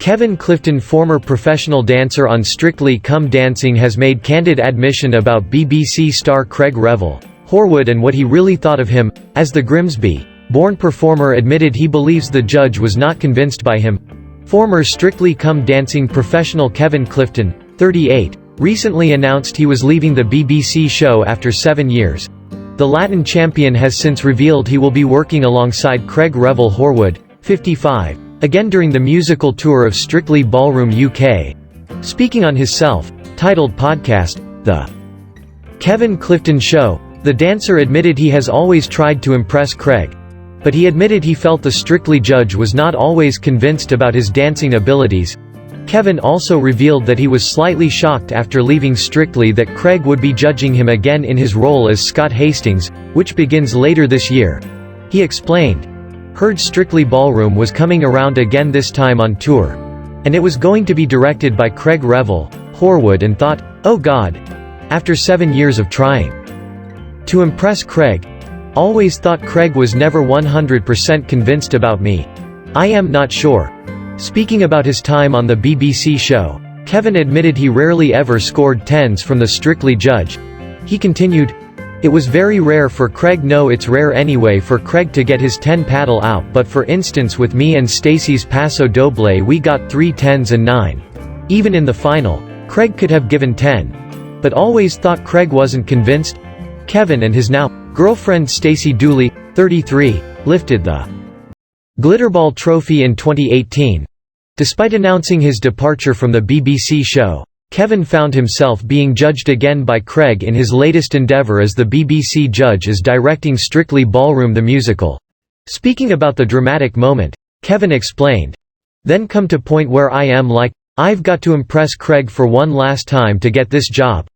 Kevin Clifton, former professional dancer on Strictly Come Dancing, has made candid admission about BBC star Craig Revel Horwood and what he really thought of him. As the Grimsby-born performer admitted, he believes the judge was not convinced by him. Former Strictly Come Dancing professional Kevin Clifton, 38, recently announced he was leaving the BBC show after 7 years. The Latin champion has since revealed he will be working alongside Craig Revel Horwood, 55, again during the musical tour of Strictly Ballroom UK. Speaking on his self-titled podcast, The Kevin Clifton Show, the dancer admitted he has always tried to impress Craig. But he admitted he felt the Strictly judge was not always convinced about his dancing abilities. Kevin also revealed that he was slightly shocked after leaving Strictly that Craig would be judging him again in his role as Scott Hastings, which begins later this year. He explained, "Heard Strictly Ballroom was coming around again, this time on tour. And it was going to be directed by Craig Revel Horwood, and thought, oh God. After 7 years of trying to impress Craig. Always thought Craig was never 100% convinced about me. I am not sure." Speaking about his time on the BBC show, Kevin admitted he rarely ever scored 10s from the Strictly judge. He continued, "It was very rare for Craig. No, it's rare anyway for Craig to get his 10 paddle out, but for instance with me and Stacey's Paso Doble we got 3 10s and 9. Even in the final, Craig could have given 10. But always thought Craig wasn't convinced." Kevin and his now girlfriend Stacey Dooley, 33, lifted the Glitterball Trophy in 2018. Despite announcing his departure from the BBC show, Kevin found himself being judged again by Craig in his latest endeavour as the BBC judge is directing Strictly Ballroom the musical. Speaking about the dramatic moment, Kevin explained, "Then come to point where I am like, I've got to impress Craig for one last time to get this job.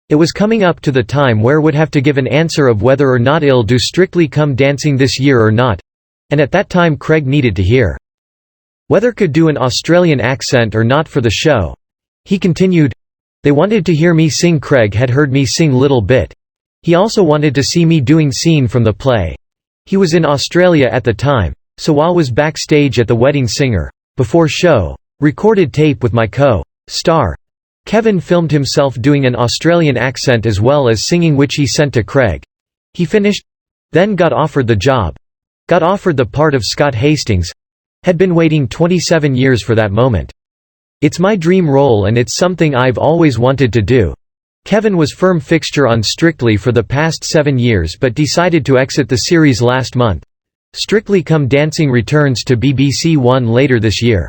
It was coming up to the time where would have to give an answer of whether or not I'll do Strictly Come Dancing this year or not. And at that time Craig needed to hear whether could do an Australian accent or not for the show." He continued, "They wanted to hear me sing. Craig had heard me sing little bit. He also wanted to see me doing scene from the play. He was in Australia at the time, so while was backstage at the Wedding Singer, before show, recorded tape with my co-star. Kevin filmed himself doing an Australian accent as well as singing, which he sent to Craig. He finished, then got offered the job. Got offered the part of Scott Hastings. Had been waiting 27 years for that moment. It's my dream role and it's something I've always wanted to do." Kevin was firm fixture on Strictly for the past 7 years but decided to exit the series last month. Strictly Come Dancing returns to BBC One later this year.